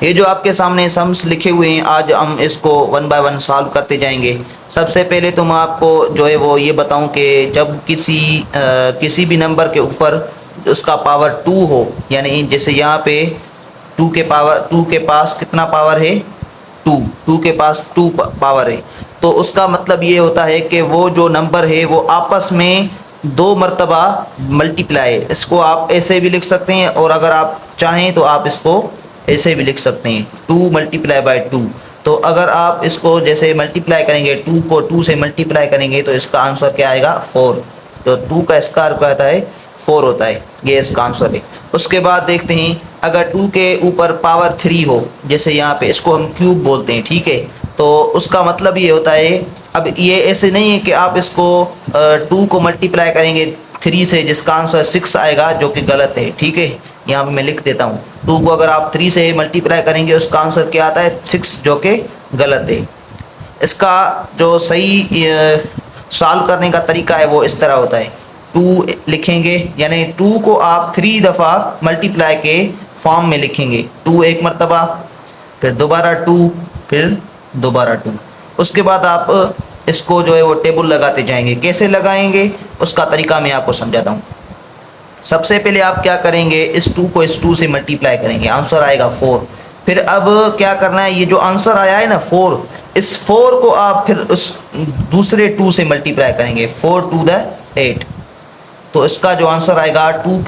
ये जो आपके सामने सम्स लिखे हुए हैं, आज हम इसको वन बाय वन सॉल्व करते जाएंगे। सबसे पहले तो मैं आपको जो है वो ये बताऊं कि जब किसी भी नंबर के ऊपर उसका पावर टू हो, यानी जैसे यहाँ पे टू के पास कितना पावर है, टू, टू के पास टू पावर है, तो उसका मतलब ये होता है कि वो जो नंबर है वो आपस में दो मर्तबा मल्टीप्लाई है। इसको आप ऐसे भी लिख सकते हैं, और अगर आप चाहें तो आप इसको ऐसे भी लिख सकते हैं, टू मल्टीप्लाई बाय टू। तो अगर आप इसको जैसे मल्टीप्लाई करेंगे, टू को टू से मल्टीप्लाई करेंगे तो इसका आंसर क्या आएगा, फोर। तो टू का स्क्वायर क्या आता है, फोर होता है। ये इसका आंसर है। उसके बाद देखते हैं, अगर टू के ऊपर पावर थ्री हो, जैसे यहाँ पे इसको हम क्यूब बोलते हैं, ठीक है, तो उसका मतलब ये होता है, अब ये ऐसे नहीं है कि आप इसको टू को मल्टीप्लाई करेंगे थ्री से जिसका आंसर सिक्स आएगा, जो कि गलत है, ठीक है। यहाँ पे मैं लिख देता हूँ, टू को अगर आप थ्री से मल्टीप्लाई करेंगे उसका आंसर क्या आता है, सिक्स, जो कि गलत है। इसका जो सही सॉल्व करने का तरीका है वो इस तरह होता है, टू लिखेंगे, यानी टू को आप थ्री दफ़ा मल्टीप्लाई के फॉर्म में लिखेंगे, टू एक मरतबा, फिर दोबारा टू, फिर दोबारा टू। उसके बाद आप इसको जो है वो टेबल लगाते जाएंगे। कैसे लगाएंगे उसका तरीका मैं आपको समझाता हूँ। सबसे पहले आप क्या करेंगे, इस टू को इस टू से मल्टीप्लाई करेंगे, आंसर आएगा फोर। फिर अब क्या करना है, ये जो आंसर आया है ना फोर, इस फोर को आप फिर उस दूसरे टू से मल्टीप्लाई करेंगे, फोर टू द एट। तो इसका जो आंसर आएगा, टू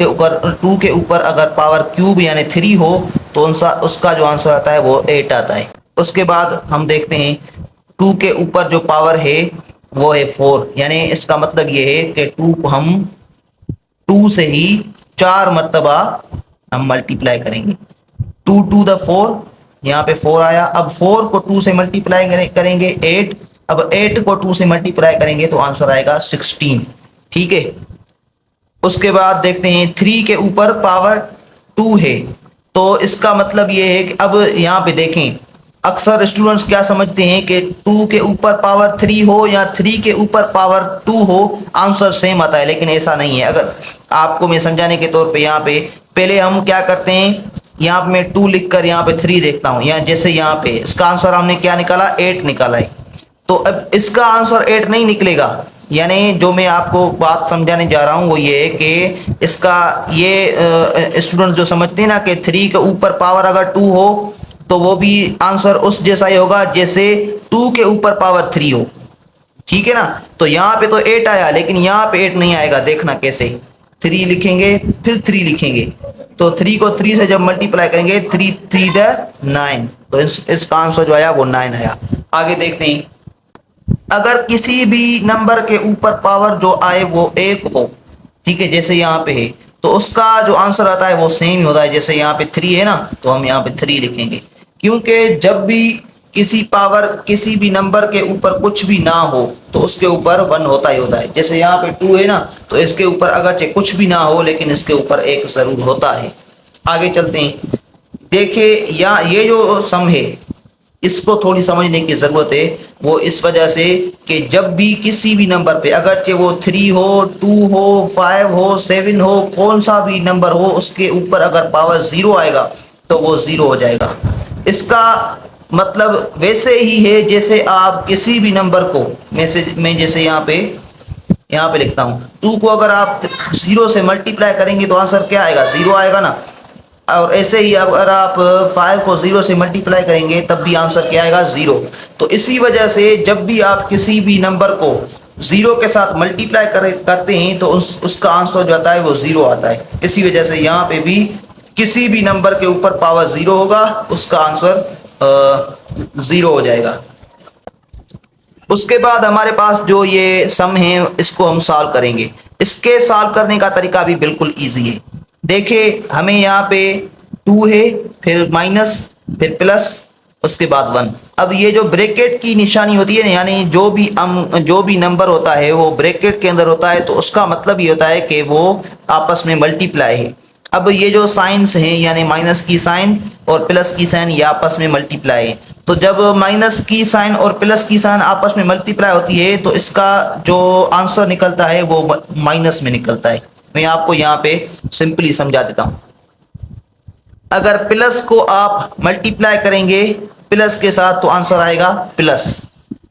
के ऊपर अगर पावर क्यूब यानी थ्री हो तो उसका जो आंसर आता है वो एट आता है। उसके बाद हम देखते हैं, टू के ऊपर जो पावर है वो है फोर, यानी इसका मतलब ये है कि टू को हम टू से ही चार मरतबा हम मल्टीप्लाई करेंगे, टू टू द फोर, यहाँ पे फोर आया। अब फोर को टू से मल्टीप्लाई करेंगे एट, अब एट को टू से मल्टीप्लाई करेंगे तो आंसर आएगा 16, ठीक है। उसके बाद देखते हैं, थ्री के ऊपर पावर टू है, तो इसका मतलब ये है कि अब यहाँ पे देखें, अक्सर स्टूडेंट्स क्या समझते हैं कि टू के ऊपर पावर थ्री हो या थ्री के ऊपर पावर टू हो आंसर सेम आता है, लेकिन ऐसा नहीं है। अगर आपको मैं समझाने के तौर पे यहाँ पे पहले हम क्या करते हैं, यहाँ पे मैं टू लिखकर यहाँ पे थ्री देखता हूँ, यहाँ जैसे यहाँ पे इसका आंसर हमने क्या निकाला, एट निकाला है। तो अब इसका आंसर एट नहीं निकलेगा, यानी जो मैं आपको बात समझाने जा रहा हूँ वो ये है कि इसका ये स्टूडेंट जो समझते हैं ना कि थ्री के ऊपर पावर अगर टू हो तो वो भी आंसर उस जैसा ही होगा जैसे टू के ऊपर पावर थ्री हो, ठीक है ना। तो यहाँ पे तो एट आया, लेकिन यहाँ पे एट नहीं आएगा, देखना कैसे, थ्री लिखेंगे फिर थ्री लिखेंगे, तो थ्री को थ्री से जब मल्टीप्लाई करेंगे, थ्री थ्री द नाइन, तो इसका आंसर जो आया वो नाइन आया। आगे देखते हैं, अगर किसी भी नंबर के ऊपर पावर जो आए वो एक हो, ठीक है, जैसे यहाँ पे है, तो उसका जो आंसर आता है वो सेम ही होता है। जैसे यहाँ पे थ्री है ना, तो हम यहाँ पे थ्री लिखेंगे, क्योंकि जब भी किसी भी नंबर के ऊपर कुछ भी ना हो तो उसके ऊपर वन होता ही होता है। जैसे यहाँ पे टू है ना, तो इसके ऊपर अगरचे कुछ भी ना हो लेकिन इसके ऊपर एक जरूर होता है। आगे चलते हैं, देखिए या ये जो सम है इसको थोड़ी समझने की जरूरत है, वो इस वजह से कि जब भी किसी भी नंबर पे अगरचे वो थ्री हो, टू हो, फाइव हो, सेवन हो, कौन सा भी नंबर हो, उसके ऊपर अगर पावर जीरो आएगा तो वो जीरो हो जाएगा। इसका मतलब वैसे ही है जैसे आप किसी भी नंबर को मैं जैसे यहाँ पे लिखता हूँ, टू को अगर आप जीरो से मल्टीप्लाई करेंगे तो आंसर क्या आएगा, जीरो आएगा ना। और ऐसे ही अगर आप फाइव को जीरो से मल्टीप्लाई करेंगे तब भी आंसर क्या आएगा, जीरो। तो इसी वजह से जब भी आप किसी भी नंबर को जीरो के साथ मल्टीप्लाई करते हैं तो उसका आंसर जो आता है वो जीरो आता है। इसी वजह से यहाँ पे भी किसी भी नंबर के ऊपर पावर जीरो होगा, उसका आंसर जीरो हो जाएगा। उसके बाद हमारे पास जो ये सम है इसको हम सॉल्व करेंगे। इसके सॉल्व करने का तरीका भी बिल्कुल इजी है। देखिए हमें यहाँ पे टू है, फिर माइनस, फिर प्लस, उसके बाद वन। अब ये जो ब्रैकेट की निशानी होती है ना, यानी जो भी नंबर होता है वो ब्रैकेट के अंदर होता है, तो उसका मतलब ये होता है कि वो आपस में मल्टीप्लाई है। अब ये जो साइंस है यानी माइनस की साइन और प्लस की साइन ये आपस में मल्टीप्लाई है। तो जब माइनस की साइन और प्लस की साइन आपस में मल्टीप्लाई होती है तो इसका जो आंसर निकलता है वो माइनस में निकलता है। मैं आपको यहाँ पे सिंपली समझा देता हूँ। अगर प्लस को आप मल्टीप्लाई करेंगे प्लस के साथ तो आंसर आएगा प्लस,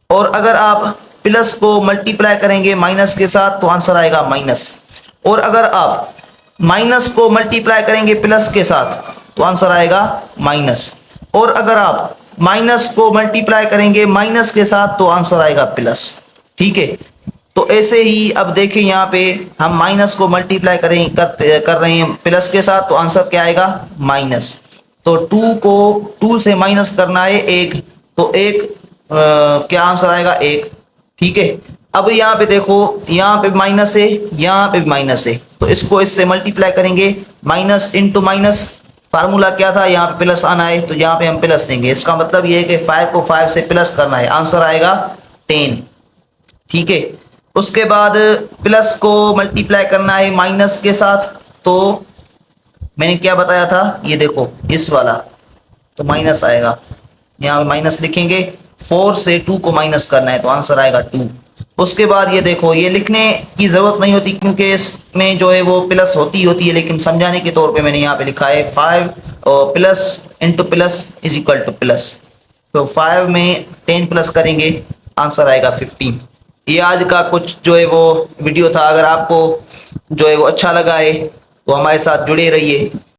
और अगर आप प्लस को मल्टीप्लाई करेंगे माइनस के साथ तो आंसर आएगा माइनस, और अगर आप माइनस को मल्टीप्लाई करेंगे प्लस के साथ तो आंसर आएगा माइनस, और अगर आप माइनस को मल्टीप्लाई करेंगे माइनस के साथ तो आंसर आएगा प्लस। ठीक है, तो ऐसे ही अब देखिए यहाँ पे हम माइनस को मल्टीप्लाई कर रहे हैं प्लस के साथ तो आंसर क्या आएगा माइनस। तो 2 को 2 से माइनस करना है 1, तो 1 क्या आंसर आएगा 1। ठीक है, अब यहाँ पे देखो यहाँ पे माइनस है यहाँ पे भी माइनस है, तो इसको इससे मल्टीप्लाई करेंगे, माइनस इंटू माइनस, फार्मूला क्या था यहाँ पे प्लस आना है तो यहाँ पे हम प्लस देंगे। इसका मतलब ये है कि 5 को 5 से प्लस करना है, आंसर आएगा 10। ठीक है, उसके बाद प्लस को मल्टीप्लाई करना है माइनस के साथ, तो मैंने क्या बताया था ये देखो इस वाला, तो माइनस आएगा, यहाँ पे माइनस लिखेंगे, 4 से 2 को माइनस करना है तो आंसर आएगा 2। उसके बाद ये देखो ये लिखने की जरूरत नहीं होती क्योंकि इसमें जो है वो प्लस होती है, लेकिन समझाने के तौर पे मैंने यहाँ पे लिखा है 5 और plus into plus is equal two plus, तो 5 में 10 प्लस करेंगे आंसर आएगा 15। ये आज का कुछ जो है वो वीडियो था। अगर आपको जो है वो अच्छा लगा है तो हमारे साथ जुड़े रहिए।